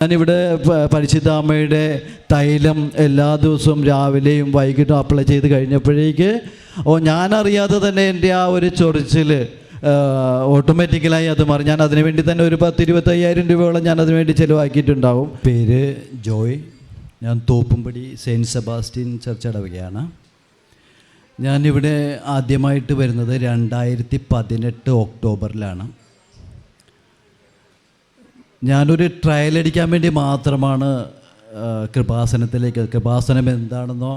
ഞാനിവിടെ പരിശുദ്ധാമ്മയുടെ തൈലം എല്ലാ ദിവസവും രാവിലെയും വൈകിട്ടും അപ്ലൈ ചെയ്ത് കഴിഞ്ഞപ്പോഴേക്ക് ഞാനറിയാതെ തന്നെ എൻ്റെ ആ ഒരു ചൊറിച്ചിൽ ഓട്ടോമാറ്റിക്കലായി അത് മാറി. ഞാൻ അതിനു വേണ്ടി തന്നെ ഒരു 10-25,000 രൂപയോളം ഞാൻ അതിനു വേണ്ടി ചിലവാക്കിയിട്ടുണ്ടാവും. പേര് ജോയ്. ഞാൻ തോപ്പുംപടി സെയിൻറ്റ് സെബാസ്റ്റ്യൻ ചർച്ച് ഇടവകയാണ്. ഞാനിവിടെ ആദ്യമായിട്ട് വരുന്നത് 2018 ഒക്ടോബറിലാണ്. ഞാനൊരു ട്രയൽ അടിക്കാൻ വേണ്ടി മാത്രമാണ് കൃപാസനത്തിലേക്ക്. കൃപാസനം എന്താണെന്നോ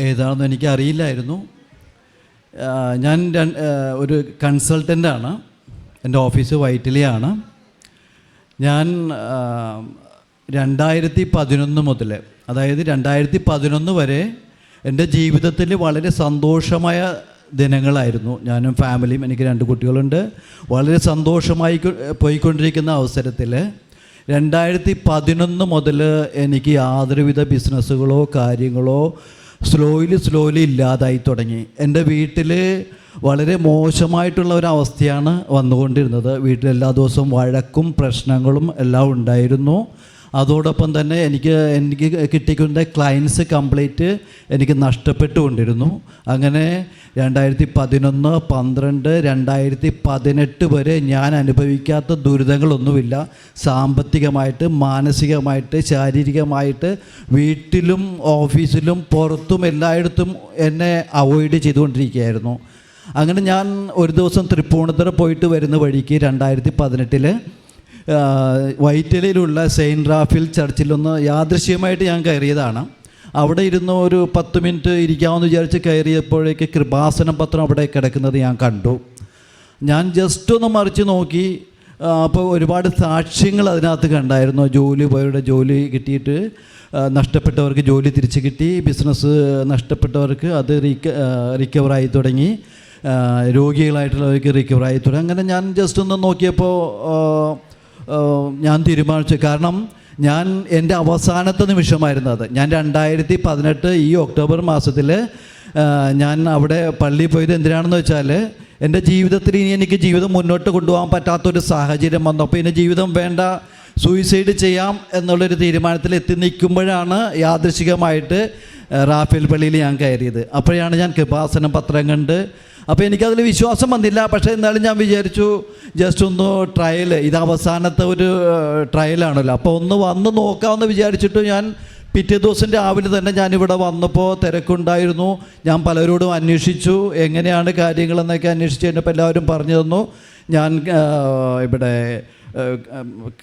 ഏതാണെന്നോ എനിക്കറിയില്ലായിരുന്നു. ഞാൻ ഒരു കൺസൾട്ടൻ്റാണ്. എൻ്റെ ഓഫീസ് വൈറ്റിലെയാണ്. ഞാൻ 2011 മുതൽ, അതായത് 2011 വരെ എൻ്റെ ജീവിതത്തിൽ വളരെ സന്തോഷമായ ദിനങ്ങളായിരുന്നു. ഞാനും ഫാമിലിയും, എനിക്ക് 2 കുട്ടികളുണ്ട്. വളരെ സന്തോഷമായി പോയിക്കൊണ്ടിരിക്കുന്ന അവസരത്തിൽ 2011 മുതൽ എനിക്ക് യാതൊരുവിധ ബിസിനസ്സുകളോ കാര്യങ്ങളോ സ്ലോലി ഇല്ലാതായി തുടങ്ങി. എൻ്റെ വീട്ടിൽ വളരെ മോശമായിട്ടുള്ള ഒരവസ്ഥയാണ് വന്നുകൊണ്ടിരുന്നത്. വീട്ടിലെല്ലാ ദിവസവും വഴക്കും പ്രശ്നങ്ങളും എല്ലാം ഉണ്ടായിരുന്നു. അതോടൊപ്പം തന്നെ എനിക്ക് കിട്ടിക്കൊണ്ട ക്ലയൻസ് കംപ്ലീറ്റ് എനിക്ക് നഷ്ടപ്പെട്ടുകൊണ്ടിരുന്നു. അങ്ങനെ 2011, 12, 2018 വരെ ഞാൻ അനുഭവിക്കാത്ത ദുരിതങ്ങളൊന്നുമില്ല. സാമ്പത്തികമായിട്ട്, മാനസികമായിട്ട്, ശാരീരികമായിട്ട്, വീട്ടിലും ഓഫീസിലും പുറത്തും എല്ലായിടത്തും എന്നെ അവോയ്ഡ് ചെയ്തുകൊണ്ടിരിക്കുകയായിരുന്നു. അങ്ങനെ ഞാൻ ഒരു ദിവസം തൃപ്പൂണിത്തുറ പോയിട്ട് വരുന്ന വഴിക്ക് 2018 വൈറ്റിലയിലുള്ള സെയിൻറ്റ് റാഫേൽ ചർച്ചിലൊന്ന് യാദൃശ്യമായിട്ട് ഞാൻ കയറിയതാണ്. അവിടെ ഇരുന്ന് ഒരു 10 മിനിറ്റ് ഇരിക്കാമെന്ന് വിചാരിച്ച് കയറിയപ്പോഴേക്ക് കൃപാസനം പത്രം അവിടെ കിടക്കുന്നത് ഞാൻ കണ്ടു. ഞാൻ ജസ്റ്റ് ഒന്ന് മറിച്ച് നോക്കി. അപ്പോൾ ഒരുപാട് സാക്ഷ്യങ്ങൾ അതിനകത്ത് കണ്ടായിരുന്നു. ജോലി കിട്ടിയിട്ട് നഷ്ടപ്പെട്ടവർക്ക് ജോലി തിരിച്ച് കിട്ടി, ബിസിനസ് നഷ്ടപ്പെട്ടവർക്ക് അത് റിക്കവറായി തുടങ്ങി, രോഗികളായിട്ടുള്ളവർക്ക് റിക്കവറായി തുടങ്ങി. അങ്ങനെ ഞാൻ ജസ്റ്റ് ഒന്ന് നോക്കിയപ്പോൾ ഞാൻ തീരുമാനിച്ചു. കാരണം ഞാൻ എൻ്റെ അവസാനത്തെ നിമിഷമായിരുന്നു അത്. ഞാൻ 2018 ഈ ഒക്ടോബർ മാസത്തിൽ ഞാൻ അവിടെ പള്ളിയിൽ പോയത് എന്തിനാണെന്ന് വെച്ചാൽ, എൻ്റെ ജീവിതത്തിൽ ഇനി എനിക്ക് ജീവിതം മുന്നോട്ട് കൊണ്ടുപോകാൻ പറ്റാത്തൊരു സാഹചര്യം വന്നു. അപ്പോൾ ഇനി ജീവിതം വേണ്ട, സൂയിസൈഡ് ചെയ്യാം എന്നുള്ളൊരു തീരുമാനത്തിൽ എത്തി നിൽക്കുമ്പോഴാണ് യാദൃശികമായിട്ട് റാഫേൽ പള്ളിയിൽ ഞാൻ കയറിയത്. അപ്പോഴാണ് ഞാൻ കൃപാസനം പത്രം കണ്ട്. അപ്പോൾ എനിക്കതിൽ വിശ്വാസം വന്നില്ല. പക്ഷേ എന്നാലും ഞാൻ വിചാരിച്ചു ജസ്റ്റ് ഒന്ന് ട്രയൽ, ഇത് അവസാനത്തെ ഒരു ട്രയലാണല്ലോ, അപ്പോൾ ഒന്ന് വന്ന് നോക്കാമെന്ന് വിചാരിച്ചിട്ട് ഞാൻ പിറ്റേ ദിവസം രാവിലെ തന്നെ ഞാനിവിടെ വന്നപ്പോൾ തിരക്കുണ്ടായിരുന്നു. ഞാൻ പലരോടും അന്വേഷിച്ചു എങ്ങനെയാണ് കാര്യങ്ങളെന്നൊക്കെ അന്വേഷിച്ച് കഴിഞ്ഞപ്പോൾ എല്ലാവരും പറഞ്ഞു തന്നു. ഞാൻ ഇവിടെ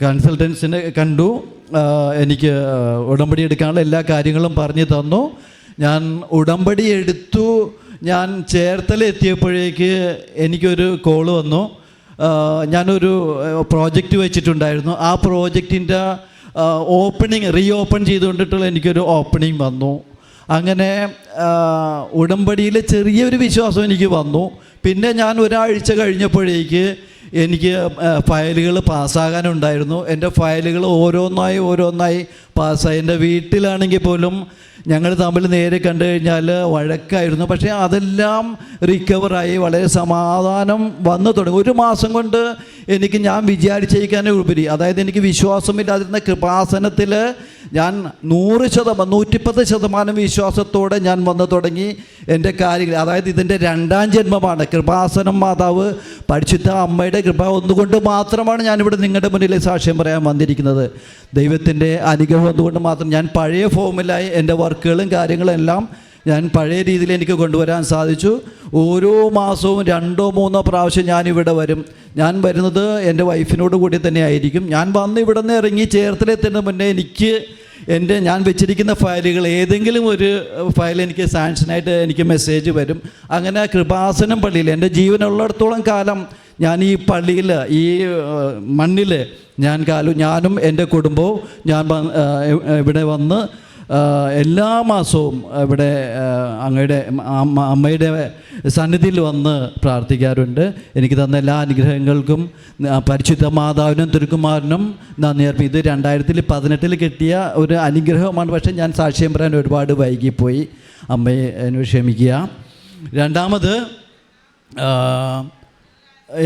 കൺസൾട്ടൻസിനെ കണ്ടു. എനിക്ക് ഉടമ്പടി എടുക്കാനുള്ള എല്ലാ കാര്യങ്ങളും പറഞ്ഞു തന്നു. ഞാൻ ഉടമ്പടി എടുത്തു. ഞാൻ ചേർത്തലെത്തിയപ്പോഴേക്ക് എനിക്കൊരു കോള് വന്നു. ഞാനൊരു പ്രോജക്റ്റ് വെച്ചിട്ടുണ്ടായിരുന്നു. ആ പ്രോജക്റ്റിൻ്റെ റീഓപ്പൺ ചെയ്തുകൊണ്ടിട്ടുള്ള എനിക്കൊരു ഓപ്പണിംഗ് വന്നു. അങ്ങനെ ഉടമ്പടിയിൽ ചെറിയൊരു വിശ്വാസം എനിക്ക് വന്നു. പിന്നെ ഞാൻ ഒരാഴ്ച കഴിഞ്ഞപ്പോഴേക്ക് എനിക്ക് ഫയലുകൾ പാസ്സാകാനുണ്ടായിരുന്നു. എൻ്റെ ഫയലുകൾ ഓരോന്നായി പാസ്സായി. എൻ്റെ വീട്ടിലാണെങ്കിൽ പോലും ഞങ്ങൾ തമ്മിൽ നേരെ കണ്ടു കഴിഞ്ഞാൽ വഴക്കായിരുന്നു. പക്ഷേ അതെല്ലാം റിക്കവറായി വളരെ സമാധാനം വന്നു തുടങ്ങി. 1 മാസം കൊണ്ട് എനിക്ക് ഞാൻ വിചാരിച്ചേക്കാനേ ഉപരി, അതായത് എനിക്ക് വിശ്വാസമില്ലാതിരുന്ന കൃപാസനത്തിൽ ഞാൻ 110% വിശ്വാസത്തോടെ ഞാൻ വന്നു തുടങ്ങി എൻ്റെ കാര്യങ്ങൾ. അതായത് ഇതിൻ്റെ 2ാം ജന്മമാണ്. കൃപാസനം മാതാവ് പരിശുദ്ധ അമ്മയുടെ കൃപ ഒന്നുകൊണ്ട് മാത്രമാണ് ഞാനിവിടെ നിങ്ങളുടെ മുന്നിൽ സാക്ഷ്യം പറയാൻ വന്നിരിക്കുന്നത്. ദൈവത്തിൻ്റെ അനുഗ്രഹം ഒന്നുകൊണ്ട് മാത്രം. ഞാൻ പഴയ ഫോമിലായി എൻ്റെ വർക്കുകളും കാര്യങ്ങളും എല്ലാം ഞാൻ പഴയ രീതിയിൽ എനിക്ക് കൊണ്ടുവരാൻ സാധിച്ചു. ഓരോ മാസവും 2-3 പ്രാവശ്യം ഞാനിവിടെ വരും. ഞാൻ വരുന്നത് എൻ്റെ വൈഫിനോട് കൂടി തന്നെ ആയിരിക്കും. ഞാൻ വന്ന് ഇവിടെ നിന്ന് ഇറങ്ങി ചേർത്തലെത്തുന്ന മുന്നേ ഞാൻ വെച്ചിരിക്കുന്ന ഫയലുകൾ ഏതെങ്കിലും ഒരു ഫയൽ എനിക്ക് സാങ്ഷനായിട്ട് എനിക്ക് മെസ്സേജ് വരും. അങ്ങനെ കൃപാസനം പള്ളിയിൽ എൻ്റെ ജീവനുള്ളിടത്തോളം കാലം ഞാൻ ഈ പള്ളിയിൽ, ഈ മണ്ണിൽ ഞാനും എൻ്റെ കുടുംബവും ഇവിടെ വന്ന് എല്ലാ മാസവും ഇവിടെ അങ്ങയുടെ അമ്മയുടെ സന്നിധിയിൽ വന്ന് പ്രാർത്ഥിക്കാറുണ്ട്. എനിക്ക് തന്ന എല്ലാ അനുഗ്രഹങ്ങൾക്കും പരിശുദ്ധ മാതാവിനും തിരുക്കുമാരനും നന്ദി അർപ്പിക്കും. ഇത് 2018 കിട്ടിയ ഒരു അനുഗ്രഹമാണ്. പക്ഷേ ഞാൻ സാക്ഷ്യം പറയാൻ ഒരുപാട് വൈകിപ്പോയി. അമ്മയെ എന്നെ ക്ഷമിക്കുക. രണ്ടാമത്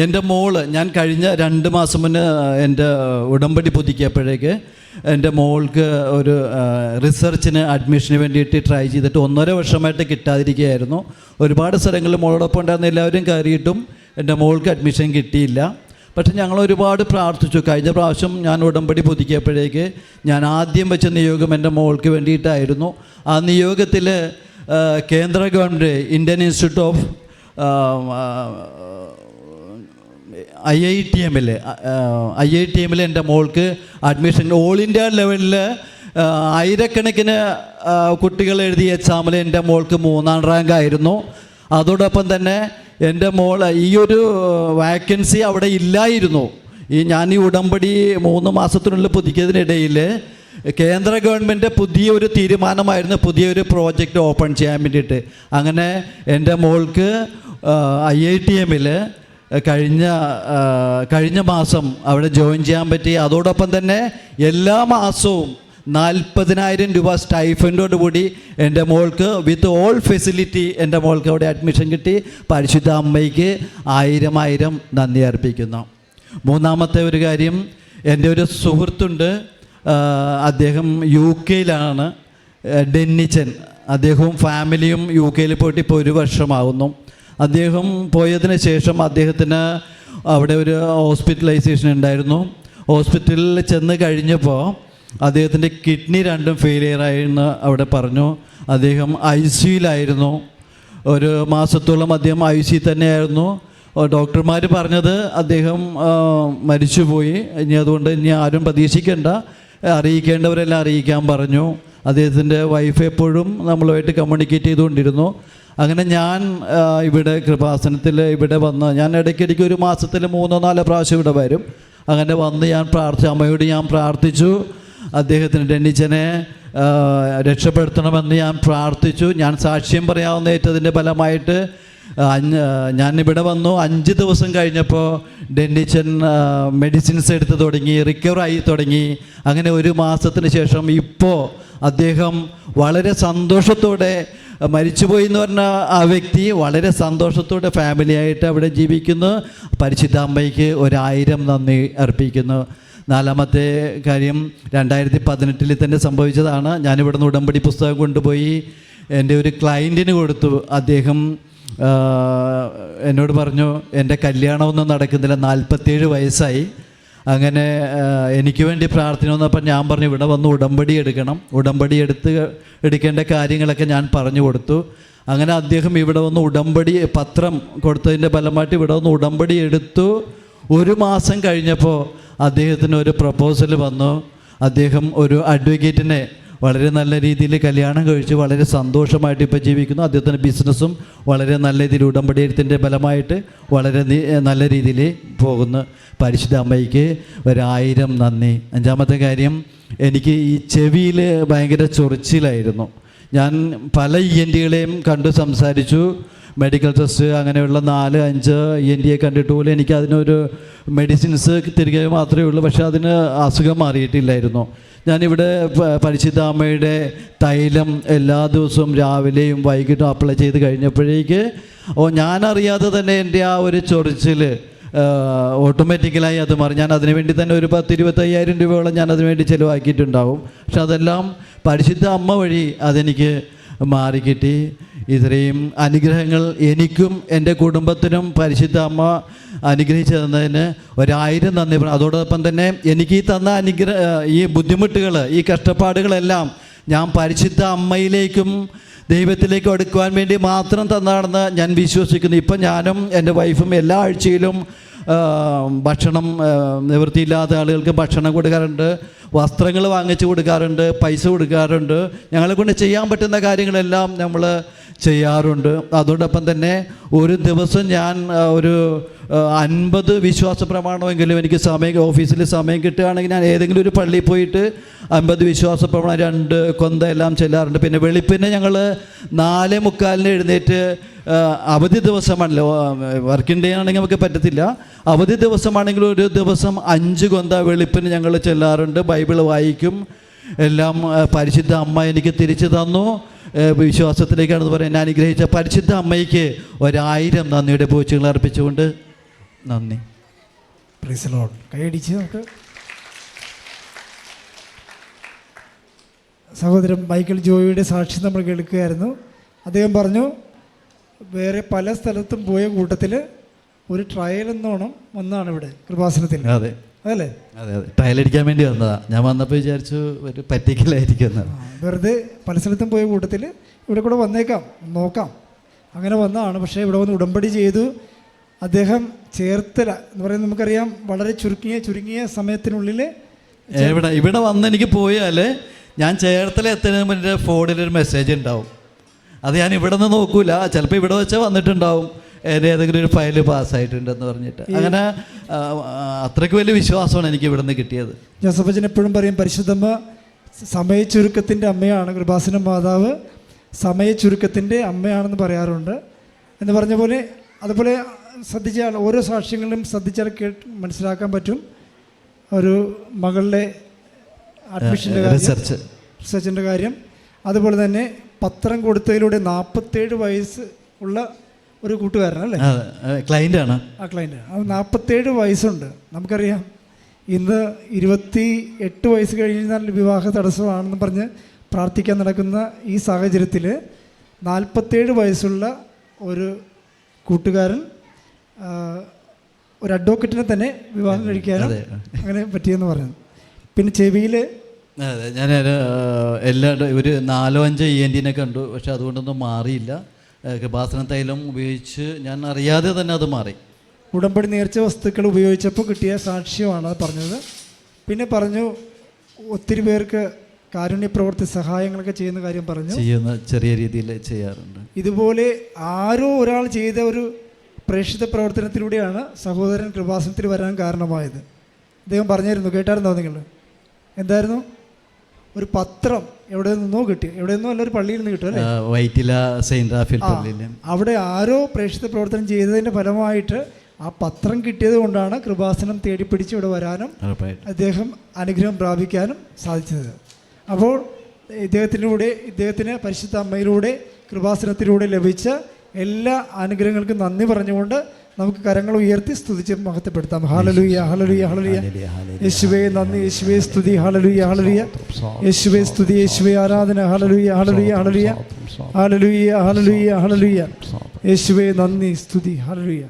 എൻ്റെ മോള്, ഞാൻ കഴിഞ്ഞ 2 മാസം മുന്നേ എൻ്റെ ഉടമ്പടി പുതുക്കിയപ്പോഴേക്ക് എൻ്റെ മോൾക്ക് ഒരു റിസർച്ചിന് അഡ്മിഷന് വേണ്ടിയിട്ട് ട്രൈ ചെയ്തിട്ട് 1.5 വർഷമായിട്ട് കിട്ടാതിരിക്കുകയായിരുന്നു. ഒരുപാട് സ്ഥലങ്ങളിൽ മോളോടൊപ്പം ഉണ്ടായിരുന്ന എല്ലാവരും കയറിയിട്ടും എൻ്റെ മോൾക്ക് അഡ്മിഷൻ കിട്ടിയില്ല. പക്ഷെ ഞങ്ങൾ ഒരുപാട് പ്രാർത്ഥിച്ചു. കഴിഞ്ഞ പ്രാവശ്യം ഞാൻ ഉടമ്പടി പുതുക്കിയപ്പോഴേക്ക് ഞാൻ ആദ്യം വെച്ച നിയോഗം എൻ്റെ മോൾക്ക് വേണ്ടിയിട്ടായിരുന്നു. ആ നിയോഗത്തിൽ കേന്ദ്ര government Indian institute of IITM എൻ്റെ മോൾക്ക് അഡ്മിഷൻ ഓൾ ഇന്ത്യ ലെവലിൽ ആയിരക്കണക്കിന് കുട്ടികൾ എഴുതിയ എക്സാമിൽ എൻ്റെ മോൾക്ക് 3ാം റാങ്ക് ആയിരുന്നു. അതോടൊപ്പം തന്നെ എൻ്റെ മോൾ ഈ ഒരു വാക്കൻസി അവിടെ ഇല്ലായിരുന്നു. ഞാൻ ഈ ഉടമ്പടി 3 മാസത്തിനുള്ളിൽ പുതുക്കിയതിനിടയിൽ കേന്ദ്ര ഗവൺമെൻറ് പുതിയൊരു തീരുമാനമായിരുന്നു, പുതിയൊരു പ്രോജക്റ്റ് ഓപ്പൺ ചെയ്യാൻ വേണ്ടിയിട്ട്. അങ്ങനെ എൻ്റെ മോൾക്ക് IITM കഴിഞ്ഞ മാസം അവിടെ ജോയിൻ ചെയ്യാൻ പറ്റി. അതോടൊപ്പം തന്നെ എല്ലാ മാസവും 40,000 രൂപ സ്റ്റൈഫൻഡോടുകൂടി എൻ്റെ മോൾക്ക് വിത്ത് ഓൾ ഫെസിലിറ്റി എൻ്റെ മോൾക്ക് അവിടെ അഡ്മിഷൻ കിട്ടി. പരിശുദ്ധ അമ്മയ്ക്ക് 1000 നന്ദി അർപ്പിക്കുന്നു. മൂന്നാമത്തെ ഒരു കാര്യം, എൻ്റെ ഒരു സുഹൃത്തുണ്ട്, അദ്ദേഹം UK ഡെന്നിച്ചൻ. അദ്ദേഹവും ഫാമിലിയും UK പോയിട്ട് ഇപ്പോൾ 1 വർഷമാകുന്നു. അദ്ദേഹം പോയതിന് ശേഷം അദ്ദേഹത്തിന് അവിടെ ഒരു ഹോസ്പിറ്റലൈസേഷൻ ഉണ്ടായിരുന്നു. ഹോസ്പിറ്റലിൽ ചെന്ന് കഴിഞ്ഞപ്പോൾ അദ്ദേഹത്തിൻ്റെ കിഡ്നി 2ഉം ഫെയിലിയറായെന്ന് അവിടെ പറഞ്ഞു. അദ്ദേഹം ICUലായിരുന്നു. 1 മാസത്തോളം അദ്ദേഹം ICU തന്നെയായിരുന്നു. ഡോക്ടർമാർ പറഞ്ഞത് അദ്ദേഹം മരിച്ചുപോയി, അതുകൊണ്ട് ഇനി ആരും പ്രതീക്ഷിക്കേണ്ട, അറിയിക്കേണ്ടവരെല്ലാം അറിയിക്കാൻ പറഞ്ഞു. അദ്ദേഹത്തിൻ്റെ വൈഫ് എപ്പോഴും നമ്മളുമായിട്ട് കമ്മ്യൂണിക്കേറ്റ് ചെയ്തുകൊണ്ടിരുന്നു. അങ്ങനെ ഞാൻ ഇവിടെ കൃപാസനത്തിൽ ഇവിടെ വന്ന് ഞാൻ ഇടയ്ക്കിടയ്ക്ക് 1 മാസത്തിൽ 3-4 പ്രാവശ്യം ഇവിടെ വരും. അങ്ങനെ വന്ന് ഞാൻ അമ്മയോട് ഞാൻ പ്രാർത്ഥിച്ചു. അദ്ദേഹത്തിന് ഡെന്നിച്ചനെ രക്ഷപ്പെടുത്തണമെന്ന് ഞാൻ പ്രാർത്ഥിച്ചു. ഞാൻ സാക്ഷ്യം പറയാവുന്ന ഏറ്റതിൻ്റെ ഫലമായിട്ട് ഞാനിവിടെ വന്നു. 5 ദിവസം കഴിഞ്ഞപ്പോൾ ഡെന്നിച്ചൻ മെഡിസിൻസ് എടുത്ത് തുടങ്ങി, റിക്കവറായി തുടങ്ങി. അങ്ങനെ 1 മാസത്തിന് ശേഷം ഇപ്പോൾ അദ്ദേഹം വളരെ സന്തോഷത്തോടെ, മരിച്ചുപോയി എന്ന് പറഞ്ഞ ആ വ്യക്തി വളരെ സന്തോഷത്തോടെ ഫാമിലിയായിട്ട് അവിടെ ജീവിക്കുന്നു. പരിശുദ്ധ അമ്മയ്ക്ക് 1000 നന്ദി അർപ്പിക്കുന്നു. 4ാമത്തെ കാര്യം 2018 തന്നെ സംഭവിച്ചതാണ്. ഞാനിവിടുന്ന് ഉടമ്പടി പുസ്തകം കൊണ്ടുപോയി എൻ്റെ ഒരു ക്ലയൻറ്റിന് കൊടുത്തു. അദ്ദേഹം എന്നോട് പറഞ്ഞു, എൻ്റെ കല്യാണമൊന്നും നടക്കുന്നില്ല, 47 വയസ്സായി. അങ്ങനെ എനിക്ക് വേണ്ടി പ്രാർത്ഥന വന്നപ്പോൾ ഞാൻ പറഞ്ഞു, ഇവിടെ വന്ന് ഉടമ്പടി എടുക്കണം. ഉടമ്പടി എടുക്കേണ്ട കാര്യങ്ങളൊക്കെ ഞാൻ പറഞ്ഞു കൊടുത്തു. അങ്ങനെ അദ്ദേഹം ഇവിടെ വന്ന് ഉടമ്പടി പത്രം കൊടുത്തതിൻ്റെ ഫലമായിട്ട് ഇവിടെ വന്ന് ഉടമ്പടി എടുത്തു. 1 മാസം കഴിഞ്ഞപ്പോൾ അദ്ദേഹത്തിന് ഒരു പ്രപ്പോസൽ വന്നു. അദ്ദേഹം ഒരു അഡ്വക്കേറ്റിനെ വളരെ നല്ല രീതിയിൽ കല്യാണം കഴിച്ച് വളരെ സന്തോഷമായിട്ട് ഇപ്പോൾ ജീവിക്കുന്നു. അദ്ദേഹത്തിൻ്റെ ബിസിനസ്സും വളരെ നല്ല രീതിയിൽ ഉടമ്പടി എഴുത്തിൻ്റെ ഫലമായിട്ട് വളരെ നല്ല രീതിയിൽ പോകുന്നു. പരിശുദ്ധ അമ്മയ്ക്ക് 1000 നന്ദി. 5ാമത്തെ കാര്യം, എനിക്ക് ഈ ചെവിയിൽ ഭയങ്കര ചൊറിച്ചിലായിരുന്നു. ഞാൻ പല ENTകളെയും കണ്ടു സംസാരിച്ചു, മെഡിക്കൽ ടെസ്റ്റ് അങ്ങനെയുള്ള 4-5 ENTയെ കണ്ടിട്ട് പോലും എനിക്ക് അതിനൊരു മെഡിസിൻസ് തിരികെ മാത്രമേ ഉള്ളൂ. പക്ഷേ അതിന് അസുഖം മാറിയിട്ടില്ലായിരുന്നു. ഞാനിവിടെ പരിശുദ്ധ അമ്മയുടെ തൈലം എല്ലാ ദിവസവും രാവിലെയും വൈകിട്ടും അപ്ലൈ ചെയ്ത് കഴിഞ്ഞപ്പോഴേക്ക് ഞാനറിയാതെ തന്നെ എൻ്റെ ആ ഒരു ചൊറിച്ചിൽ ഓട്ടോമാറ്റിക്കലായി അത് മാറി. ഞാൻ അതിനുവേണ്ടി തന്നെ ഒരു 10-25,000 രൂപയോളം ഞാൻ അതിനുവേണ്ടി ചിലവാക്കിയിട്ടുണ്ടാവും. പക്ഷെ അതെല്ലാം പരിശുദ്ധ അമ്മ വഴി അതെനിക്ക് മാറിക്കിട്ടി. ഇത്രയും അനുഗ്രഹങ്ങൾ എനിക്കും എൻ്റെ കുടുംബത്തിനും പരിശുദ്ധ അമ്മ അനുഗ്രഹിച്ചു തന്നതിന് 1000 നന്ദി. അതോടൊപ്പം തന്നെ എനിക്ക് ഈ തന്ന ഈ ബുദ്ധിമുട്ടുകൾ, ഈ കഷ്ടപ്പാടുകളെല്ലാം ഞാൻ പരിശുദ്ധ അമ്മയിലേക്കും ദൈവത്തിലേക്കും അടുക്കുവാൻ വേണ്ടി മാത്രം തന്നാണെന്ന് ഞാൻ വിശ്വസിക്കുന്നു. ഇപ്പം ഞാനും എൻ്റെ വൈഫും എല്ലാ ആഴ്ചയിലും ഭക്ഷണം, നിവൃത്തിയില്ലാത്ത ആളുകൾക്ക് ഭക്ഷണം കൊടുക്കാറുണ്ട്, വസ്ത്രങ്ങൾ വാങ്ങിച്ചു കൊടുക്കാറുണ്ട്, പൈസ കൊടുക്കാറുണ്ട്. ഞങ്ങളെ കൊണ്ട് ചെയ്യാൻ പറ്റുന്ന കാര്യങ്ങളെല്ലാം നമ്മൾ ചെയ്യാറുണ്ട്. അതോടൊപ്പം തന്നെ ഒരു ദിവസം ഞാൻ ഒരു 50 വിശ്വാസ പ്രമാണമെങ്കിലും എനിക്ക് ഓഫീസിൽ സമയം കിട്ടുകയാണെങ്കിൽ ഞാൻ ഏതെങ്കിലും ഒരു പള്ളിയിൽ പോയിട്ട് 50 വിശ്വാസ പ്രമാണം 2 കൊന്ത എല്ലാം ചെല്ലാറുണ്ട്. പിന്നെ വെളുപ്പിന് ഞങ്ങൾ 4:45 എഴുന്നേറ്റ്, അവധി ദിവസമാണല്ലോ, വർക്കിംഗ് ഡേ ആണെങ്കിൽ നമുക്ക് പറ്റത്തില്ല, അവധി ദിവസമാണെങ്കിൽ ഒരു ദിവസം 5 കൊന്ത വെളുപ്പിന് ഞങ്ങൾ ചെല്ലാറുണ്ട്, ബൈബിൾ വായിക്കും. എല്ലാം പരിശുദ്ധ അമ്മ എനിക്ക് തിരിച്ചു തന്നു. വിശ്വാസത്തിലേക്കാണെന്ന് പറയാൻ എന്നെ അനുഗ്രഹിച്ച പരിശുദ്ധ അമ്മയ്ക്ക് 1000 നന്ദിയുടെ പൂച്ചകൾ അർപ്പിച്ചുകൊണ്ട് നന്ദി. Praise the Lord. കൈയടിച്ച് നമുക്ക് സഹോദരൻ മൈക്കിൾ ജോയിയുടെ സാക്ഷി നമ്മൾ കേൾക്കുകയായിരുന്നു. അദ്ദേഹം പറഞ്ഞു വേറെ പല സ്ഥലത്തും പോയ കൂട്ടത്തിൽ ഒരു ട്രയൽ എന്നോണം വന്നതാണ് ഇവിടെ കൃപാസനത്തിൽ. അതെ അതല്ലേ? അതെ അതെ, ട്രയൽ അടിക്കാൻ വേണ്ടി വന്നതാ. ഞാൻ വന്നപ്പോൾ വിചാരിച്ചു ഒരു പറ്റിക്കലായിരിക്കും. വെറുതെ പല സ്ഥലത്തും പോയ കൂട്ടത്തിൽ ഇവിടെ കൂടെ വന്നേക്കാം, നോക്കാം, അങ്ങനെ വന്നതാണ്. പക്ഷേ ഇവിടെ വന്ന് ഉടമ്പടി ചെയ്തു. അദ്ദേഹം ചേർത്തല എന്ന് പറയുന്നത് നമുക്കറിയാം, വളരെ ചുരുങ്ങിയ സമയത്തിനുള്ളിൽ ഇവിടെ വന്ന് എനിക്ക് പോയാൽ ഞാൻ ചേർത്തല എത്തുന്നതിന് മുന്നേ ഫോണിലൊരു മെസ്സേജ് ഉണ്ടാവും. അത് ഞാൻ ഇവിടെ നിന്ന് നോക്കൂല, ചിലപ്പോൾ ഇവിടെ വെച്ചാൽ വന്നിട്ടുണ്ടാവും എൻ്റെ ഏതെങ്കിലും ഒരു ഫയൽ പാസ്സായിട്ടുണ്ടെന്ന് പറഞ്ഞിട്ട്. അങ്ങനെ അത്രയ്ക്ക് വലിയ വിശ്വാസമാണ് എനിക്ക് ഇവിടെ നിന്ന് കിട്ടിയത്. ജോസഫച്ചൻ എപ്പോഴും പറയും പരിശുദ്ധമ്മ സമയച്ചുരുക്കത്തിൻ്റെ അമ്മയാണ്, കൃപാസനം മാതാവ് സമയച്ചുരുക്കത്തിൻ്റെ അമ്മയാണെന്ന് പറയാറുണ്ട് എന്ന് പറഞ്ഞ പോലെ. അതുപോലെ ശ്രദ്ധിച്ചാൽ ഓരോ സാക്ഷ്യങ്ങളിലും ശ്രദ്ധിച്ചാൽ മനസ്സിലാക്കാൻ പറ്റും. ഒരു മകളുടെ അഡ്മിഷൻ്റെ കാര്യം, റിസർച്ചിൻ്റെ കാര്യം, അതുപോലെ തന്നെ പത്രം കൊടുത്തതിലൂടെ 47 വയസ്സ് ഉള്ള ഒരു കൂട്ടുകാരനല്ലേ, ക്ലയൻ്റാണ്. ആ ക്ലയൻ്റ്, അത് 47 വയസ്സുണ്ട്. നമുക്കറിയാം ഇന്ന് 28 വയസ്സ് കഴിഞ്ഞാൽ വിവാഹ തടസ്സമാണെന്ന് പറഞ്ഞ് പ്രാർത്ഥിക്കാൻ നടക്കുന്ന ഈ സാഹചര്യത്തിൽ 47 വയസ്സുള്ള ഒരു കൂട്ടുകാരൻ ഒരു അഡ്വക്കറ്റിനെ തന്നെ വിവാഹം കഴിക്കാനും അങ്ങനെ പറ്റിയെന്ന് പറയുന്നു. പിന്നെ ചെവിയിൽ അതെ, ഞാൻ ഒരു 4-5 ENT കണ്ടു, പക്ഷെ അതുകൊണ്ടൊന്നും മാറിയില്ല. കൃപാസന തൈലം ഉപയോഗിച്ച് ഞാൻ അറിയാതെ തന്നെ അത് മാറി. ഉടമ്പടി നേർച്ച വസ്തുക്കൾ ഉപയോഗിച്ചപ്പോൾ കിട്ടിയ സാക്ഷ്യമാണ് പറഞ്ഞത്. പിന്നെ പറഞ്ഞു ഒത്തിരി പേർക്ക് കാരുണ്യ പ്രവൃത്തി സഹായങ്ങളൊക്കെ ചെയ്യുന്ന കാര്യം പറഞ്ഞു. ചെയ്യുന്ന ചെറിയ രീതിയിൽ ചെയ്യാറുണ്ട്. ഇതുപോലെ ആരോ ഒരാൾ ചെയ്ത ഒരു പ്രേക്ഷിത പ്രവർത്തനത്തിലൂടെയാണ് സഹോദരൻ കൃപാസനത്തിൽ വരാൻ കാരണമായത്. അദ്ദേഹം പറഞ്ഞിരുന്നു, കേട്ടായിരുന്നോ നിങ്ങൾ? എന്തായിരുന്നു? ഒരു പത്രം എവിടെ നിന്നോ കിട്ടി, എവിടെ നിന്നോ അല്ല, ഒരു പള്ളിയിൽ നിന്ന് കിട്ടും അല്ലേ, വൈറ്റില സെയിൻറ് റാഫേൽ പള്ളിയിൽ. അവിടെ ആരോ പ്രേക്ഷിത പ്രവർത്തനം ചെയ്തതിൻ്റെ ഫലമായിട്ട് ആ പത്രം കിട്ടിയത് കൊണ്ടാണ് കൃപാസനം തേടിപ്പിടിച്ച് ഇവിടെ വരാനും അദ്ദേഹം അനുഗ്രഹം പ്രാപിക്കാനും സാധിച്ചത്. അപ്പോൾ ഇദ്ദേഹത്തിന് പരിശുദ്ധ അമ്മയിലൂടെ കൃപാസനത്തിലൂടെ ലഭിച്ച എല്ലാ അനുഗ്രഹങ്ങൾക്കും നന്ദി പറഞ്ഞുകൊണ്ട് നമുക്ക് കരങ്ങൾ ഉയർത്തി സ്തുതിച്ച് മഹത്വപ്പെടുത്താം. Hallelujah hallelujah hallelujah. യേശുവേ നന്ദി, യേശുവേ സ്തുതി, ഹല്ലേലൂയ ഹല്ലേലൂയ. യേശുവേ സ്തുതി, യേശുവേ ആരാധന, hallelujah hallelujah hallelujah hallelujah hallelujah hallelujah. യേശുവേ നന്ദി, സ്തുതി, ഹല്ലേലൂയ.